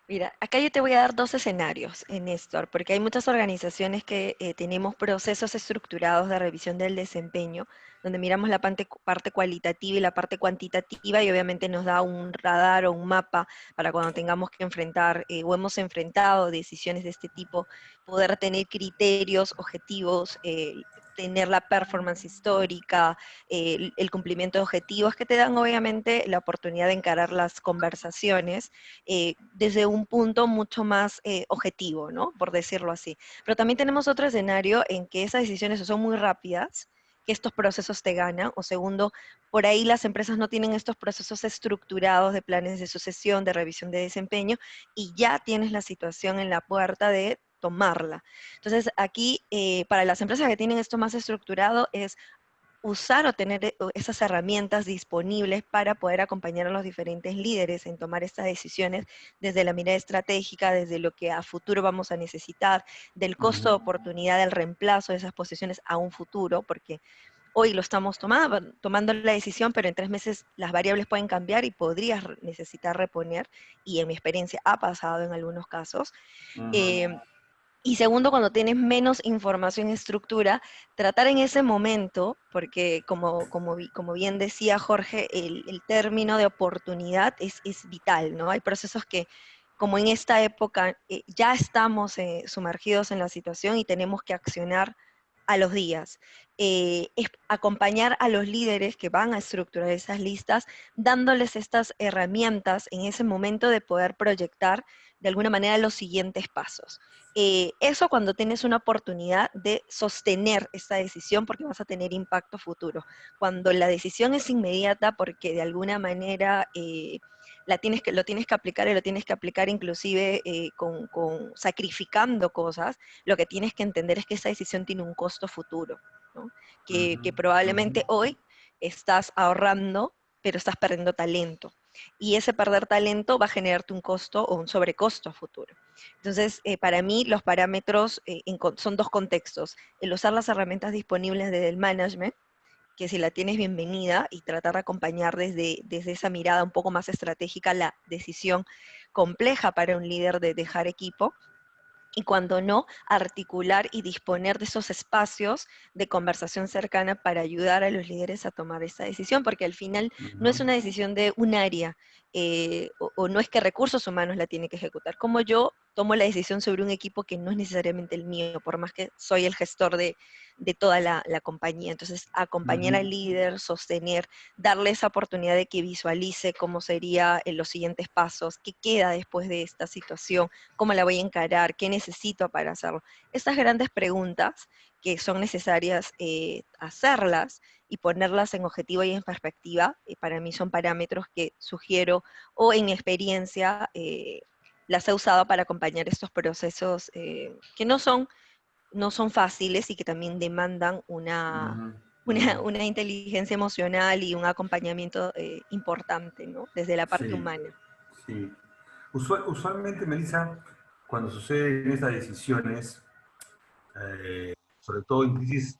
Mira, acá yo te voy a dar dos escenarios, Néstor, porque hay muchas organizaciones que tenemos procesos estructurados de revisión del desempeño, donde miramos la parte cualitativa y la parte cuantitativa y obviamente nos da un radar o un mapa para cuando tengamos que enfrentar o hemos enfrentado decisiones de este tipo, poder tener criterios, objetivos, tener la performance histórica, el cumplimiento de objetivos que te dan obviamente la oportunidad de encarar las conversaciones desde un punto mucho más objetivo, ¿no? Por decirlo así. Pero también tenemos otro escenario en que esas decisiones son muy rápidas que estos procesos te ganan, o segundo, por ahí las empresas no tienen estos procesos estructurados de planes de sucesión, de revisión de desempeño, y ya tienes la situación en la puerta de tomarla. Entonces, aquí, para las empresas que tienen esto más estructurado, es usar o tener esas herramientas disponibles para poder acompañar a los diferentes líderes en tomar estas decisiones desde la mirada estratégica, desde lo que a futuro vamos a necesitar, del costo de oportunidad del reemplazo de esas posiciones a un futuro, porque hoy lo estamos tomando la decisión, pero en 3 meses las variables pueden cambiar y podrías necesitar reponer, y en mi experiencia ha pasado en algunos casos. Y segundo, cuando tienes menos información y estructura, tratar en ese momento, porque como bien decía Jorge, el término de oportunidad es vital, ¿no? Hay procesos que, como en esta época, ya estamos sumergidos en la situación y tenemos que accionar a los días. Es acompañar a los líderes que van a estructurar esas listas, dándoles estas herramientas en ese momento de poder proyectar de alguna manera los siguientes pasos. Eso cuando tienes una oportunidad de sostener esta decisión porque vas a tener impacto futuro. Cuando la decisión es inmediata porque de alguna manera lo tienes que aplicar y lo tienes que aplicar inclusive con sacrificando cosas, lo que tienes que entender es que esa decisión tiene un costo futuro, ¿no? Que probablemente hoy estás ahorrando, pero estás perdiendo talento. Y ese perder talento va a generarte un costo o un sobrecosto a futuro. Entonces, para mí los parámetros son dos contextos. El usar las herramientas disponibles desde el management, que si la tienes bienvenida, y tratar de acompañar desde esa mirada un poco más estratégica la decisión compleja para un líder de dejar equipo, y cuando no, articular y disponer de esos espacios de conversación cercana para ayudar a los líderes a tomar esa decisión, porque al final no es una decisión de un área, o no es que recursos humanos la tiene que ejecutar, como yo tomo la decisión sobre un equipo que no es necesariamente el mío, por más que soy el gestor de toda la compañía. Entonces, acompañar al líder, sostener, darle esa oportunidad de que visualice cómo serían los siguientes pasos, qué queda después de esta situación, cómo la voy a encarar, qué necesito para hacerlo. Estas grandes preguntas que son necesarias hacerlas y ponerlas en objetivo y en perspectiva, para mí son parámetros que sugiero o en mi experiencia las he usado para acompañar estos procesos que no son fáciles y que también demandan una inteligencia emocional y un acompañamiento importante, ¿no? Desde la parte Sí, humana. sí. Usualmente, Melissa, cuando suceden estas decisiones, sobre todo en crisis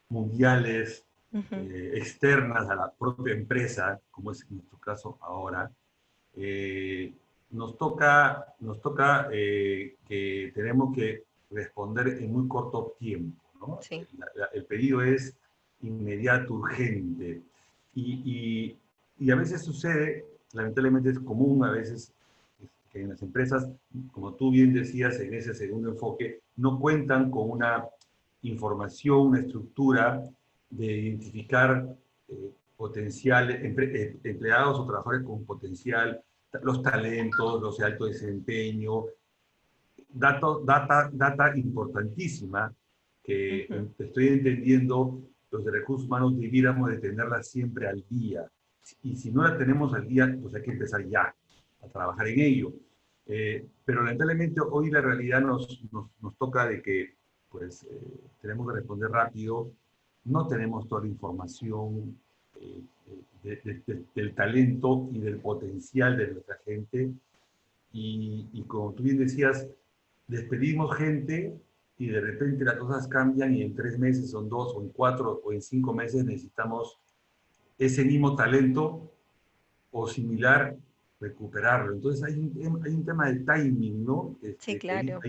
mundiales, Ujú. externas a la propia empresa, como es en nuestro caso ahora, nos toca que tenemos que responder en muy corto tiempo, ¿no? Sí, El pedido es inmediato, urgente, y, y a veces sucede, lamentablemente es común a veces, que en las empresas, como tú bien decías en ese segundo enfoque, no cuentan con una información, una estructura de identificar empleados o trabajadores con potencial, los talentos, los de alto desempeño, data importantísima que ujú, estoy entendiendo los de recursos humanos debiéramos de tenerla siempre al día. Y si no la tenemos al día, pues hay que empezar ya a trabajar en ello. Pero lamentablemente hoy la realidad nos toca de que pues tenemos que responder rápido, no tenemos toda la información del talento y del potencial de nuestra gente, y como tú bien decías, despedimos gente y de repente las cosas cambian y en 3 meses, o en 2, o en 4, o en 5 meses necesitamos ese mismo talento o similar recuperarlo. Entonces hay un tema de timing, ¿no? sí, claro,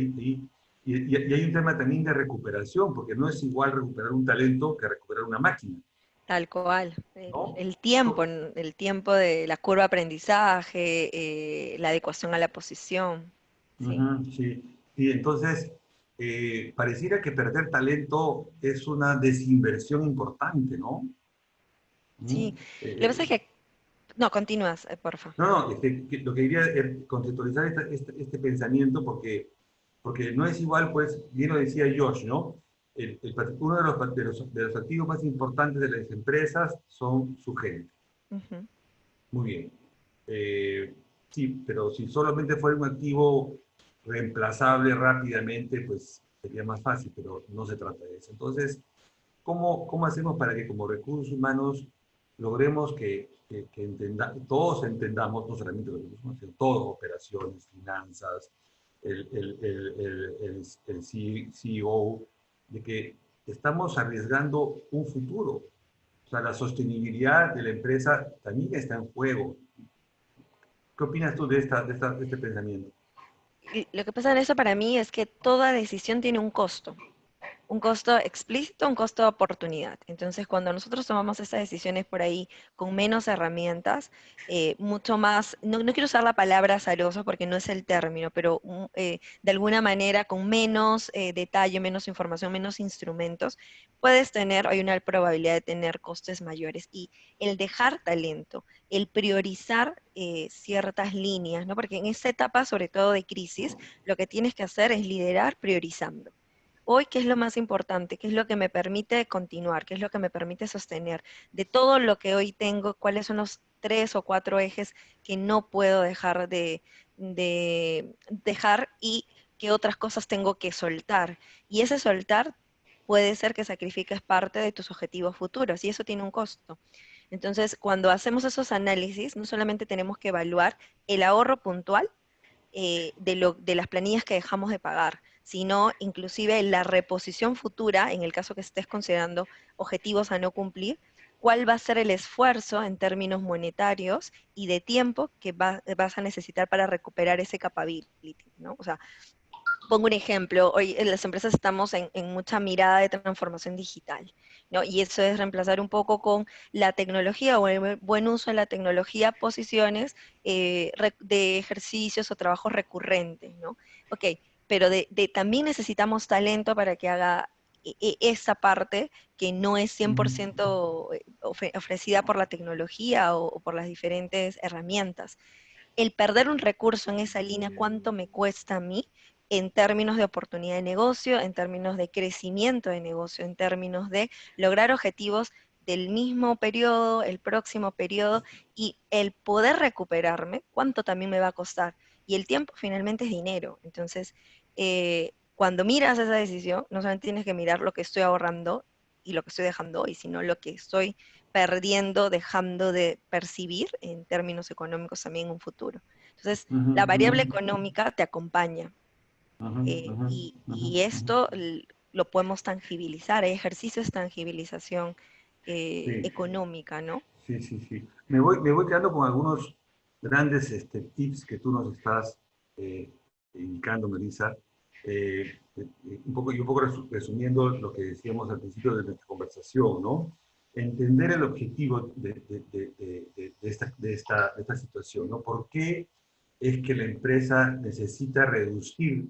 Y hay un tema también de recuperación, porque no es igual recuperar un talento que recuperar una máquina, tal cual. ¿no? El tiempo de la curva de aprendizaje, la adecuación a la posición, ¿sí? Sí. Y entonces, pareciera que perder talento es una desinversión importante, ¿no? Sí, ¿Mm? lo que pasa es que, no, continúas, porfa. No, lo que quería es contextualizar este pensamiento porque no es igual, pues, bien lo decía Josh, ¿no? uno de los activos más importantes de las empresas son su gente. Ujú. Muy bien. Sí, pero si solamente fuera un activo reemplazable rápidamente, pues sería más fácil, pero no se trata de eso. Entonces, ¿cómo hacemos para que como recursos humanos logremos todos entendamos, no solamente los recursos humanos, sino todos, operaciones, finanzas, el CEO, de que estamos arriesgando un futuro? O sea, la sostenibilidad de la empresa también está en juego. ¿Qué opinas tú de este pensamiento? Y lo que pasa en eso para mí es que toda decisión tiene un costo explícito, un costo de oportunidad. Entonces, cuando nosotros tomamos estas decisiones por ahí con menos herramientas, mucho más, no quiero usar la palabra azaroso porque no es el término, pero de alguna manera con menos detalle, menos información, menos instrumentos, hay una probabilidad de tener costes mayores. Y el dejar talento, el priorizar ciertas líneas, ¿no? Porque en esta etapa, sobre todo de crisis, lo que tienes que hacer es liderar priorizando. Hoy, ¿qué es lo más importante? ¿Qué es lo que me permite continuar? ¿Qué es lo que me permite sostener? De todo lo que hoy tengo, ¿cuáles son los 3 o 4 ejes que no puedo dejar de dejar y qué otras cosas tengo que soltar? Y ese soltar puede ser que sacrifiques parte de tus objetivos futuros y eso tiene un costo. Entonces, cuando hacemos esos análisis, no solamente tenemos que evaluar el ahorro puntual, de las planillas que dejamos de pagar, sino inclusive la reposición futura, en el caso que estés considerando objetivos a no cumplir, cuál va a ser el esfuerzo en términos monetarios y de tiempo que vas a necesitar para recuperar ese capability, ¿no? O sea, pongo un ejemplo, hoy en las empresas estamos en mucha mirada de transformación digital, ¿no? Y eso es reemplazar un poco con la tecnología o el buen uso de la tecnología, posiciones de ejercicios o trabajos recurrentes, ¿no? Ok, pero también necesitamos talento para que haga esa parte que no es 100% ofrecida por la tecnología o por las diferentes herramientas. El perder un recurso en esa línea, ¿cuánto me cuesta a mí en términos de oportunidad de negocio, en términos de crecimiento de negocio, en términos de lograr objetivos del mismo periodo, el próximo periodo, y el poder recuperarme, cuánto también me va a costar? Y el tiempo finalmente es dinero. Entonces, cuando miras esa decisión, no solamente tienes que mirar lo que estoy ahorrando y lo que estoy dejando hoy, sino lo que estoy perdiendo, dejando de percibir en términos económicos también en un futuro. Entonces, Ujú, la ujú, variable económica te acompaña ujú, ujú, ujú, y ujú. esto lo podemos tangibilizar, hay ejercicios de tangibilización Sí, económica, ¿no? sí, sí, sí. Me voy quedando con algunos grandes tips que tú nos estás eh, indicando, Melissa. Un poco resumiendo lo que decíamos al principio de nuestra conversación, ¿no? Entender el objetivo de esta situación, ¿no? ¿Por qué es que la empresa necesita reducir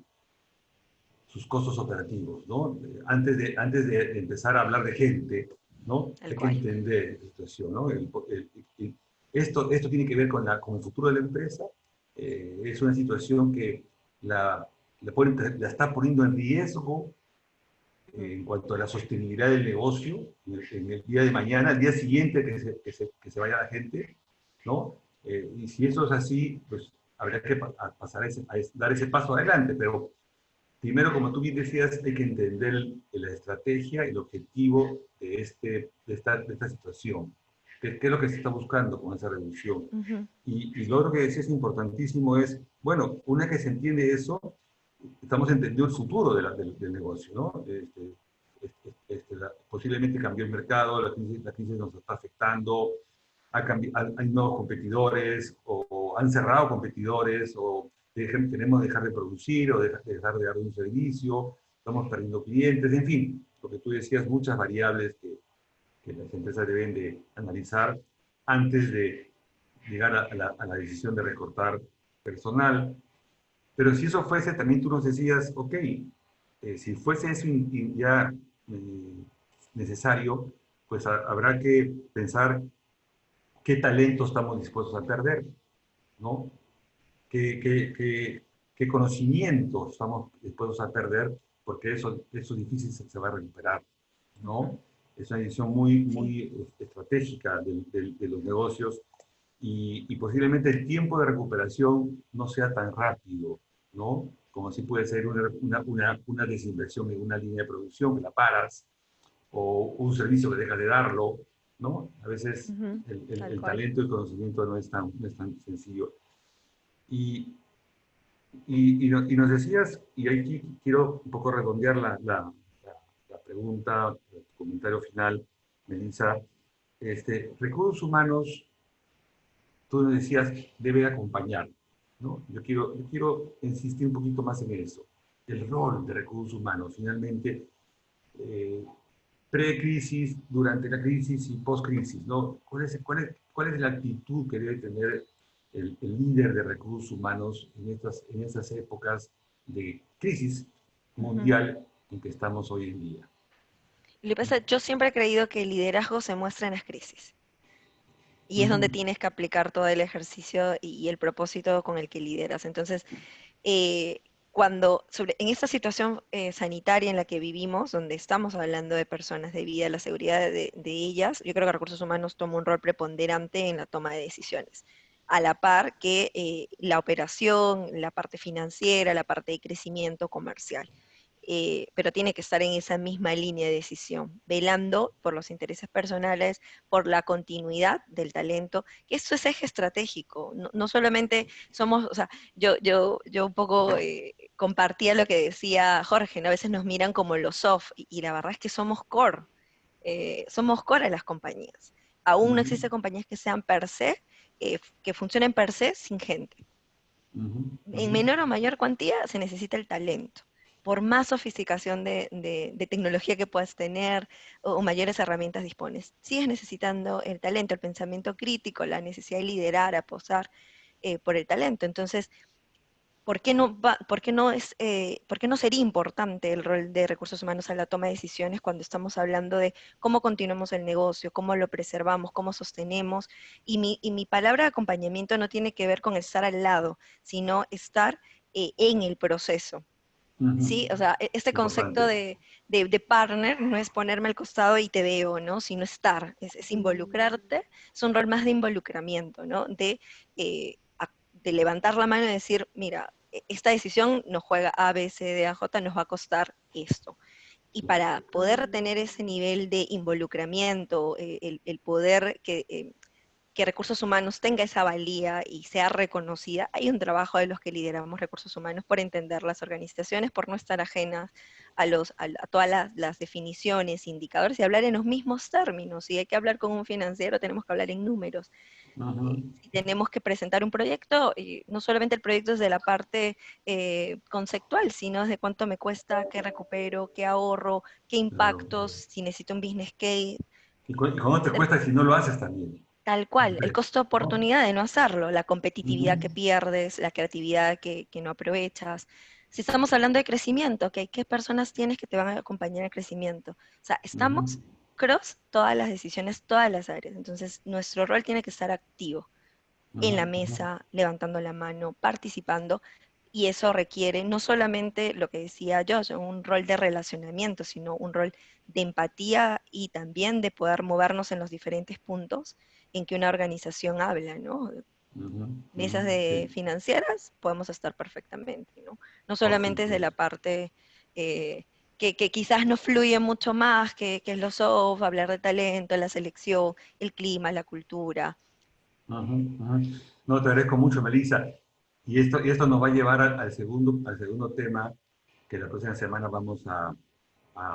sus costos operativos, ¿no? Antes de empezar a hablar de gente, ¿no? Tal Hay que cual. entender la situación, ¿no? Esto tiene que ver con el futuro de la empresa. Es una situación que la está poniendo en riesgo Mm. en cuanto a la sostenibilidad del negocio en el día de mañana, el día siguiente que se vaya la gente, ¿no? Y si eso es así, pues habría que dar ese paso adelante, pero primero, como tú bien decías, hay que entender la estrategia y el objetivo de esta situación. ¿Qué es lo que se está buscando con esa reducción? Ujú. Y lo otro que decías importantísimo es, bueno, una vez que se entiende eso, estamos entendiendo el futuro del negocio, ¿no? Posiblemente cambió el mercado, la crisis nos está afectando, hay nuevos competidores o han cerrado competidores o tenemos que dejar de producir o dejar de dar un servicio, estamos perdiendo clientes, en fin, lo que tú decías, muchas variables que las empresas deben de analizar antes de llegar a la decisión de recortar personal. Pero si eso fuese, también tú nos decías, ok, si fuese eso ya eh, necesario, pues habrá que pensar qué talento estamos dispuestos a perder, ¿no? ¿Qué conocimientos estamos dispuestos a perder porque eso difícil se va a recuperar, ¿no? Es una decisión muy, muy estratégica de los negocios y posiblemente el tiempo de recuperación no sea tan rápido, ¿no? Como si puede ser una desinversión en una línea de producción que la paras, o un servicio que dejas de darlo, ¿no? A veces Ujú, tal el cual. talento y el conocimiento no es tan sencillo. Y, y nos decías, y aquí quiero un poco redondear la pregunta, el comentario final, Melissa, recursos humanos, tú nos decías, debe acompañar, ¿no? Yo quiero insistir un poquito más en eso. El rol de recursos humanos, finalmente, eh, pre-crisis, durante la crisis y post-crisis, ¿no? ¿Cuál es la actitud que debe tener el líder de recursos humanos en estas épocas de crisis Ujú. mundial en que estamos hoy en día? Lo que pasa, yo siempre he creído que el liderazgo se muestra en las crisis. Y es donde Ujú, tienes que aplicar todo el ejercicio y el propósito con el que lideras. Entonces, eh, en esta situación sanitaria en la que vivimos, donde estamos hablando de personas, de vida, la seguridad de ellas, yo creo que recursos humanos toma un rol preponderante en la toma de decisiones, a la par que la operación, la parte financiera, la parte de crecimiento comercial. Pero tiene que estar en esa misma línea de decisión, velando por los intereses personales, por la continuidad del talento, que eso es eje estratégico, no solamente somos, o sea, yo un poco compartía lo que decía Jorge, ¿no? A veces nos miran como los soft, y la verdad es que somos core a las compañías. Aún no ujú, existen compañías que sean per se, que funcionen per se sin gente. ujú, En ujú. menor o mayor cuantía se necesita el talento. Por más sofisticación de tecnología que puedas tener o mayores herramientas dispones, sigues necesitando el talento, el pensamiento crítico, la necesidad de liderar, apostar por el talento. Entonces, ¿por qué no sería importante el rol de recursos humanos a la toma de decisiones cuando estamos hablando de cómo continuamos el negocio, cómo lo preservamos, cómo sostenemos? Y mi palabra de acompañamiento no tiene que ver con estar al lado, sino estar en el proceso. Ujú. Sí, o sea, este concepto Importante. de partner no es ponerme al costado y te veo, ¿no? Sino estar, es involucrarte, es un rol más de involucramiento, ¿no? De levantar la mano y decir, mira, esta decisión nos juega A, B, C, D, A, J, nos va a costar esto. Y para poder tener ese nivel de involucramiento, el poder que recursos humanos tenga esa valía y sea reconocida, hay un trabajo de los que lideramos recursos humanos por entender las organizaciones, por no estar ajenas a todas las definiciones, indicadores y hablar en los mismos términos. Si hay que hablar con un financiero, tenemos que hablar en números. Ujú. Si tenemos que presentar un proyecto, no solamente el proyecto es de la parte conceptual, sino de cuánto me cuesta, qué recupero, qué ahorro, qué Claro. impactos, si necesito un business case. Y cuándo te cuesta si no lo haces también? Tal cual, el costo de ¿No? oportunidad de no hacerlo, la competitividad Ujú, que pierdes, la creatividad que no aprovechas. Si estamos hablando de crecimiento, ¿ok? ¿Qué personas tienes que te van a acompañar al crecimiento? O sea, ujú, estamos cross todas las decisiones, todas las áreas. Entonces, nuestro rol tiene que estar activo en ujú, la ujú. mesa, levantando la mano, participando, y eso requiere no solamente lo que decía Josh, un rol de relacionamiento, sino un rol de empatía y también de poder movernos en los diferentes puntos en que una organización habla, ¿no? Ujú, ujú. Mesas Sí, financieras podemos estar perfectamente, ¿no? No por solamente desde la supuesto. parte que quizás no fluye mucho más, que es lo soft, hablar de talento, la selección, el clima, la cultura. Ujú, ujú. No, te agradezco mucho, Melissa. Y esto nos va a llevar al segundo tema que la próxima semana vamos a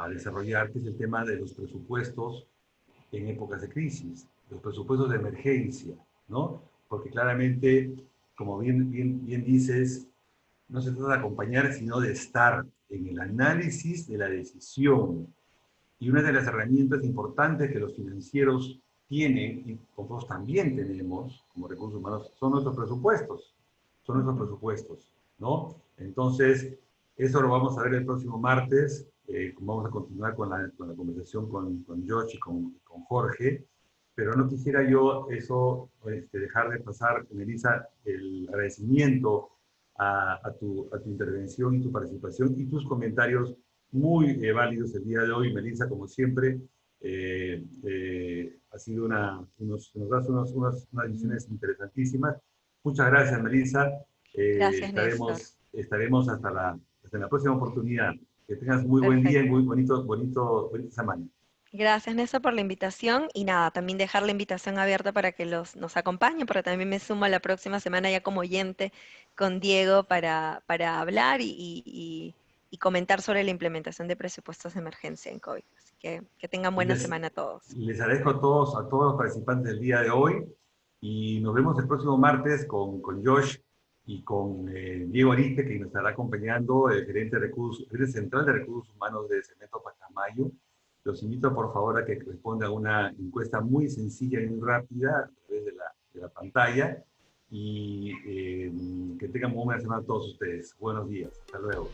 desarrollar, que es el tema de los presupuestos en épocas de crisis, los presupuestos de emergencia, ¿no? Porque claramente, como bien dices, no se trata de acompañar, sino de estar en el análisis de la decisión. Y una de las herramientas importantes que los financieros tienen, y nosotros también tenemos como recursos humanos, son nuestros presupuestos. Son nuestros Ujú. presupuestos, ¿no? Entonces, eso lo vamos a ver el próximo martes. Vamos a continuar con la conversación con Josh y con Jorge. Pero no quisiera yo eso, dejar de pasar, Melissa, el agradecimiento a tu intervención y tu participación y tus comentarios muy válidos el día de hoy. Melissa, como siempre, ha sido nos das unas visiones interesantísimas. Muchas gracias, Melissa. Gracias, Néstor. Estaremos hasta la próxima oportunidad. Que tengas muy buen día y Perfecto. muy bonita semana. Gracias, Néstor, por la invitación. Y nada, también dejar la invitación abierta para que nos acompañen, porque también me sumo la próxima semana ya como oyente con Diego para hablar y comentar sobre la implementación de presupuestos de emergencia en COVID. Así que tengan buena Les, semana a todos. les agradezco a todos los participantes del día de hoy y nos vemos el próximo martes con Josh y con Diego Ariste, que nos estará acompañando, el gerente central de recursos humanos de Cemento Pacamayo. Los invito por favor a que respondan a una encuesta muy sencilla y muy rápida a través de la pantalla y que tengan muy buena semana a todos ustedes. Buenos días. Hasta luego.